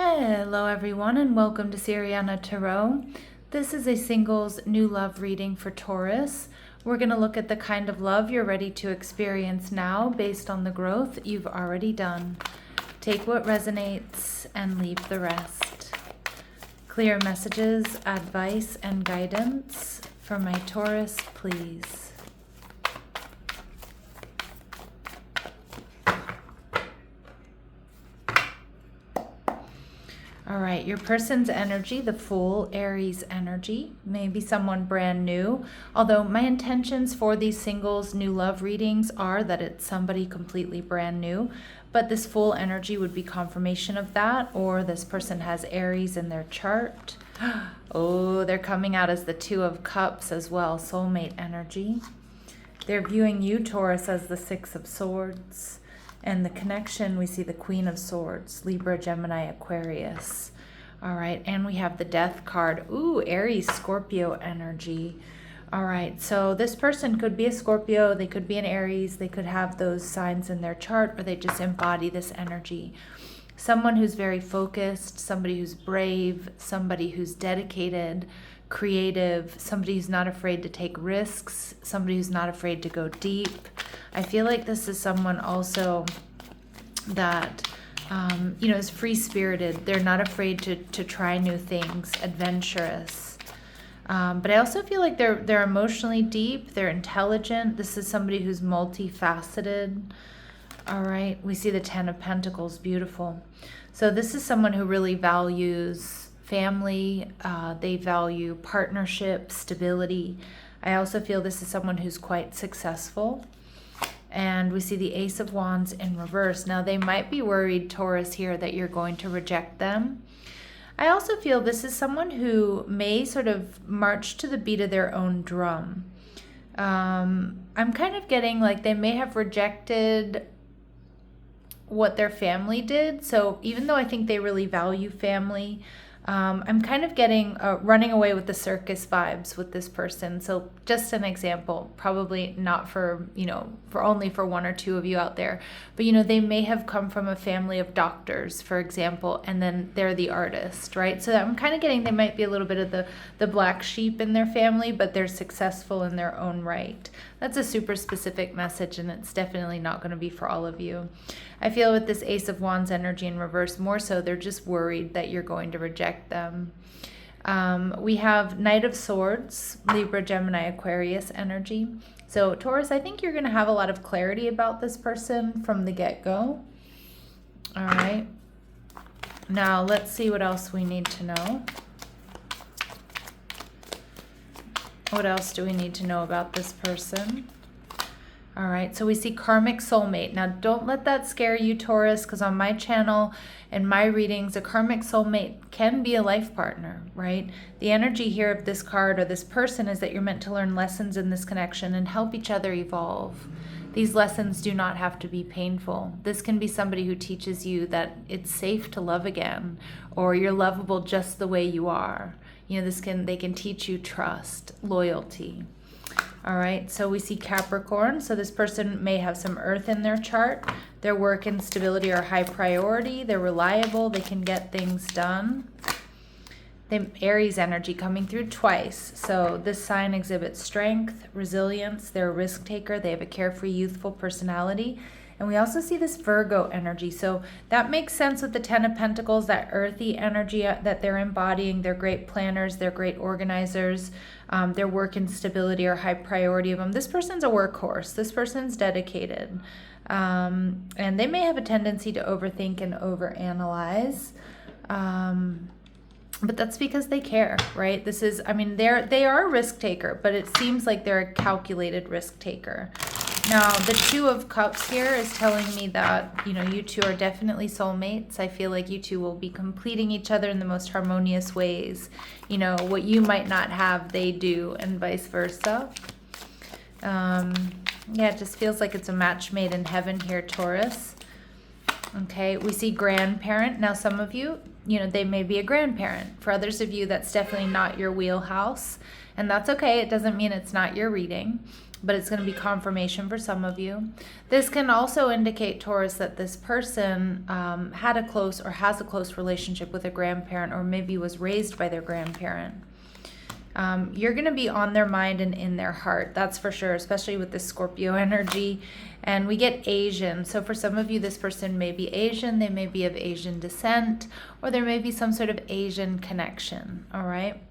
Hello everyone and welcome to Siriana Tarot. This is a singles new love reading for Taurus. We're going to look at the kind of love you're ready to experience now based on the growth you've already done. Take what resonates and leave the rest. Clear messages, advice, and guidance for my Taurus, please. All right, your person's energy, the Fool, Aries energy, maybe someone brand new. Although my intentions for these singles new love readings are that it's somebody completely brand new. But this Fool energy would be confirmation of that, or this person has Aries in their chart. Oh, they're coming out as the Two of Cups as well, soulmate energy. They're viewing you, Taurus, as the Six of Swords. And the connection, we see the Queen of Swords, Libra, Gemini, Aquarius. All right, and we have the Death card. Ooh, Aries, Scorpio energy. All right, so this person could be a Scorpio, they could be an Aries, they could have those signs in their chart, or they just embody this energy. Someone who's very focused, somebody who's brave, somebody who's dedicated, creative, somebody who's not afraid to take risks, somebody who's not afraid to go deep. I feel like this is someone also that, is free-spirited. They're not afraid to try new things, adventurous. But I also feel like they're emotionally deep, they're intelligent. This is somebody who's multifaceted. All right, we see the Ten of Pentacles, beautiful. So this is someone who really values family, they value partnership, stability. I also feel this is someone who's quite successful. And we see the Ace of Wands in reverse. Now they might be worried, Taurus, here that you're going to reject them. I also feel this is someone who may sort of march to the beat of their own drum. I'm kind of getting like they may have rejected what their family did. So even though I think they really value family, I'm kind of getting running away with the circus vibes with this person. So just an example, probably not for, for only for one or two of you out there, but, they may have come from a family of doctors, for example, and then they're the artist, right? So I'm kind of getting they might be a little bit of the black sheep in their family, but they're successful in their own right. That's a super specific message, and it's definitely not going to be for all of you. I feel with this Ace of Wands energy in reverse, more so they're just worried that you're going to reject them. We have Knight of Swords, Libra, Gemini, Aquarius energy. So Taurus, I think you're going to have a lot of clarity about this person from the get-go. All right. Now let's see what else we need to know. What else do we need to know about this person? All right, so we see karmic soulmate. Now, don't let that scare you, Taurus, because on my channel and my readings, a karmic soulmate can be a life partner, right? The energy here of this card or this person is that you're meant to learn lessons in this connection and help each other evolve. These lessons do not have to be painful. This can be somebody who teaches you that it's safe to love again, or you're lovable just the way you are. They can teach you trust, loyalty. All right, so we see Capricorn. So this person may have some earth in their chart. Their work and stability are high priority. They're reliable. They can get things done. Aries energy coming through twice. So this sign exhibits strength, resilience. They're a risk taker. They have a carefree, youthful personality. And we also see this Virgo energy. So that makes sense with the Ten of Pentacles, that earthy energy that they're embodying. They're great planners. They're great organizers. Their work and stability are high priority of them. This person's a workhorse. This person's dedicated. And they may have a tendency to overthink and overanalyze. But that's because they care, right? They are a risk taker, but it seems like they're a calculated risk taker. Now, the Two of Cups here is telling me that, you two are definitely soulmates. I feel like you two will be completing each other in the most harmonious ways. What you might not have, they do, and vice versa. It just feels like it's a match made in heaven here, Taurus. Okay, we see grandparent. Now, some of you, they may be a grandparent. For others of you, that's definitely not your wheelhouse. And that's okay. It doesn't mean it's not your reading. but it's going to be confirmation for some of you. This can also indicate, Taurus, that this person had a close or has a close relationship with a grandparent, or maybe was raised by their grandparent. You're going to be on their mind and in their heart, that's for sure, especially with this Scorpio energy. And we get Asian. So for some of you, this person may be Asian, they may be of Asian descent, or there may be some sort of Asian connection, all right?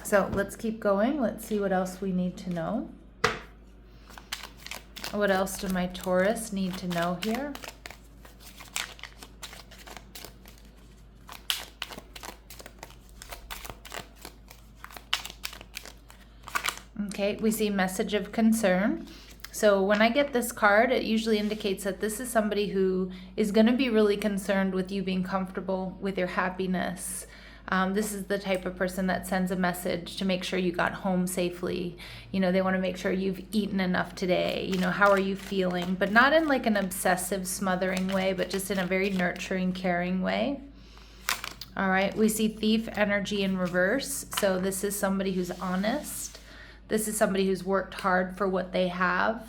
So let's keep going. Let's see what else we need to know. What else do my Taurus need to know here? Okay, we see message of concern. So when I get this card, it usually indicates that this is somebody who is going to be really concerned with you being comfortable, with your happiness. This is the type of person that sends a message to make sure you got home safely. You know, they want to make sure you've eaten enough today. You know, how are you feeling? But not in like an obsessive, smothering way, but just in a very nurturing, caring way. All right, we see thief energy in reverse. So this is somebody who's honest. This is somebody who's worked hard for what they have.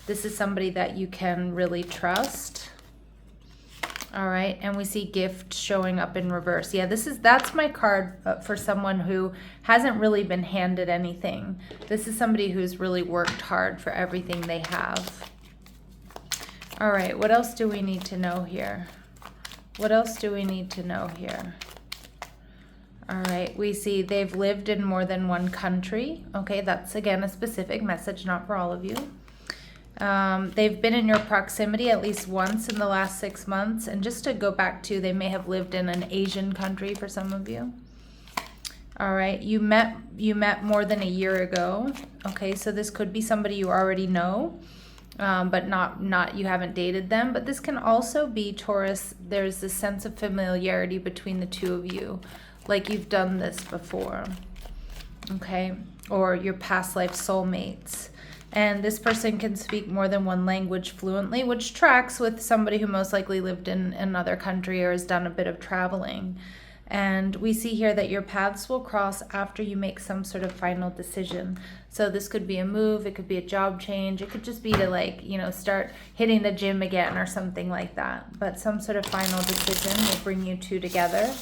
This is somebody that you can really trust. All right, and we see gift showing up in reverse. Yeah, that's my card for someone who hasn't really been handed anything. This is somebody who's really worked hard for everything they have. All right, what else do we need to know here? What else do we need to know here? All right, we see they've lived in more than one country. Okay, that's again a specific message, not for all of you. They've been in your proximity at least once in the last 6 months. And just to go back to, they may have lived in an Asian country for some of you. All right, you met more than a year ago. Okay, so this could be somebody you already know, but not you haven't dated them. But this can also be, Taurus, there's this sense of familiarity between the two of you, like you've done this before, okay? Or your past life soulmates. And this person can speak more than one language fluently, which tracks with somebody who most likely lived in another country or has done a bit of traveling. And we see here that your paths will cross after you make some sort of final decision. So this could be a move, it could be a job change, it could just be to, like, you know, start hitting the gym again or something like that. But some sort of final decision will bring you two together.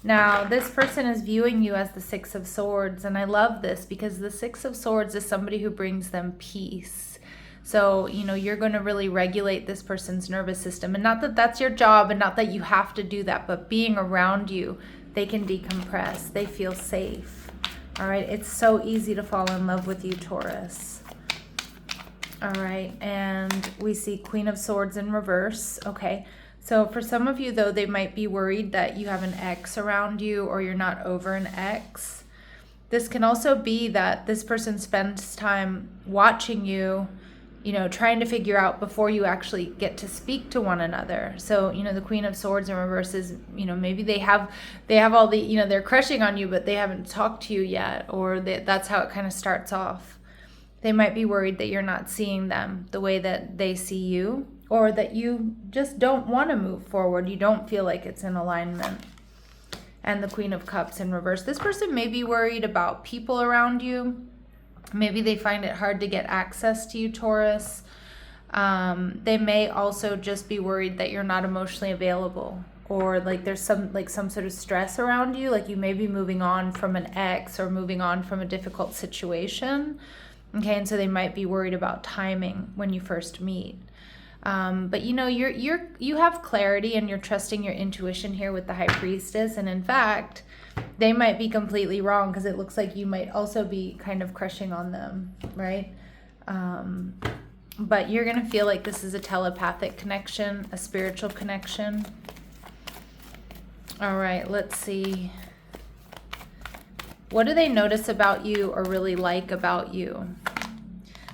Now, this person is viewing you as the Six of Swords, and I love this because the Six of Swords is somebody who brings them peace. So, you know, you're going to really regulate this person's nervous system, and not that that's your job and not that you have to do that, but being around you, they can decompress. They feel safe. All right, it's so easy to fall in love with you, Taurus. All right, and we see Queen of Swords in reverse. Okay. So for some of you, though, they might be worried that you have an ex around you or you're not over an ex. This can also be that this person spends time watching you, you know, trying to figure out before you actually get to speak to one another. So, you know, the Queen of Swords in reverse is, you know, maybe they have all the, you know, they're crushing on you, but they haven't talked to you yet, or that's how it kind of starts off. They might be worried that you're not seeing them the way that they see you, or that you just don't want to move forward. You don't feel like it's in alignment. And the Queen of Cups in reverse. This person may be worried about people around you. Maybe they find it hard to get access to you, Taurus. They may also just be worried that you're not emotionally available, or like there's some sort of stress around you, like you may be moving on from an ex or moving on from a difficult situation. Okay, and so they might be worried about timing when you first meet. But you know, you have clarity and you're trusting your intuition here with the High Priestess. And in fact, they might be completely wrong, because it looks like you might also be kind of crushing on them, right? But you're going to feel like this is a telepathic connection, a spiritual connection. All right, let's see. What do they notice about you or really like about you?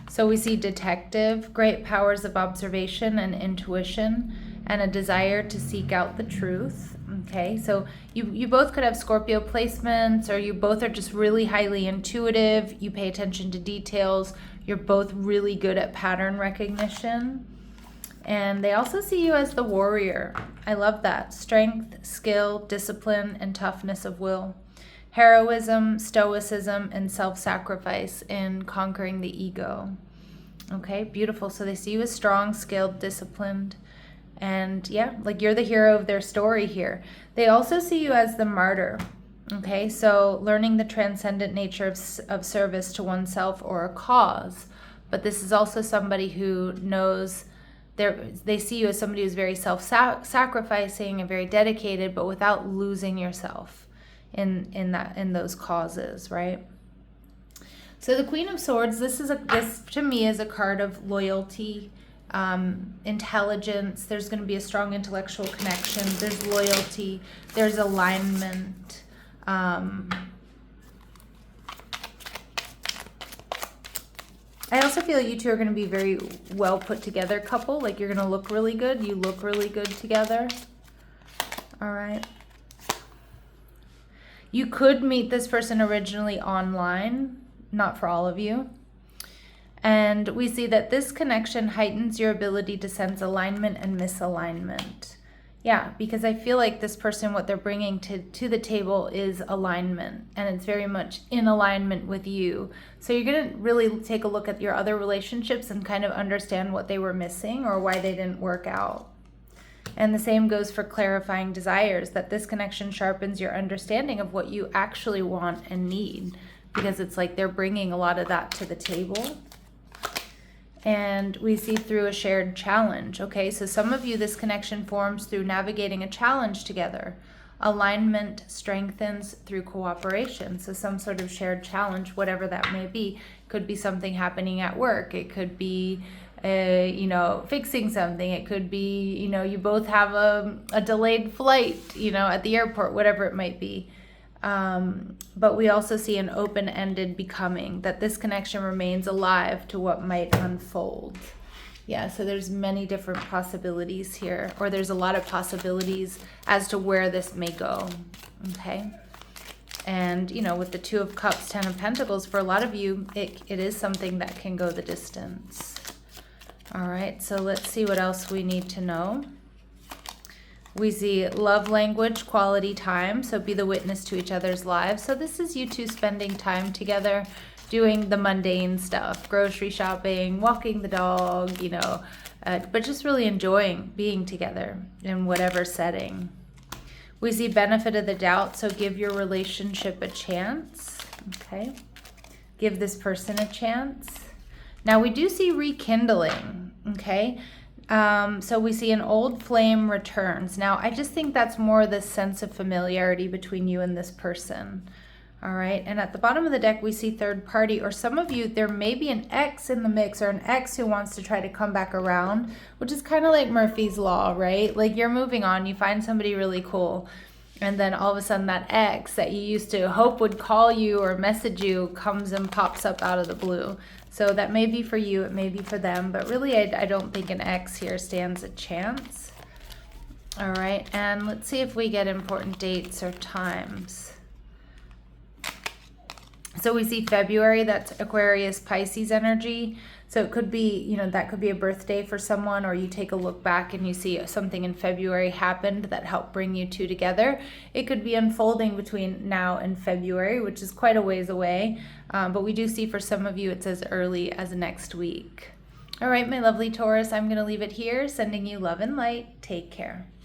So we see detective, great powers of observation and intuition, and a desire to seek out the truth. Okay, so you both could have Scorpio placements, or you both are just really highly intuitive. You pay attention to details. You're both really good at pattern recognition. And they also see you as the warrior. I love that. Strength, skill, discipline, and toughness of will. heroism, stoicism, and self-sacrifice in conquering the ego. Okay, beautiful. So they see you as strong, skilled, disciplined, and yeah, like you're the hero of their story here. They also see you as the martyr. Okay, so learning the transcendent nature of service to oneself or a cause. But this is also somebody who knows they see you as somebody who's very self-sacrificing and very dedicated, but without losing yourself in those causes, right? So the Queen of Swords, this to me is a card of loyalty, intelligence. There's going to be a strong intellectual connection. There's loyalty. There's alignment. I also feel you two are going to be very well put together couple. Like you're going to look really good. You look really good together. All right. You could meet this person originally online. Not for all of you. And we see that this connection heightens your ability to sense alignment and misalignment. Yeah, because I feel like this person, what they're bringing to the table is alignment, and it's very much in alignment with you. So you're going to really take a look at your other relationships and kind of understand what they were missing or why they didn't work out. And the same goes for clarifying desires, that this connection sharpens your understanding of what you actually want and need, because it's like they're bringing a lot of that to the table. And we see through a shared challenge. Okay, so some of you, this connection forms through navigating a challenge together. Alignment strengthens through cooperation. So some sort of shared challenge, whatever that may be, could be something happening at work. It could be, fixing something. It could be, you both have a delayed flight, at the airport, whatever it might be. But we also see an open-ended becoming, that this connection remains alive to what might unfold. Yeah, so there's many different possibilities here, or there's a lot of possibilities as to where this may go, okay? And, with the Two of Cups, Ten of Pentacles, for a lot of you, it is something that can go the distance. All right, so let's see what else we need to know. We see love language, quality time, so be the witness to each other's lives. So this is you two spending time together, doing the mundane stuff, grocery shopping, walking the dog, but just really enjoying being together in whatever setting. We see benefit of the doubt, so give your relationship a chance, okay? Give this person a chance. Now we do see rekindling, okay? So we see an old flame returns. Now, I just think that's more the sense of familiarity between you and this person. All right. And at the bottom of the deck, we see third party, or some of you, there may be an ex in the mix, or an ex who wants to try to come back around, which is kind of like Murphy's Law, right? Like you're moving on, you find somebody really cool, and then all of a sudden that ex that you used to hope would call you or message you comes and pops up out of the blue. So that may be for you, it may be for them, but really I don't think an ex here stands a chance. All right, and let's see if we get important dates or times. So we see February, that's Aquarius, Pisces energy. So it could be, that could be a birthday for someone, or you take a look back and you see something in February happened that helped bring you two together. It could be unfolding between now and February, which is quite a ways away. But we do see for some of you it's as early as next week. All right, my lovely Taurus, I'm going to leave it here, sending you love and light. Take care.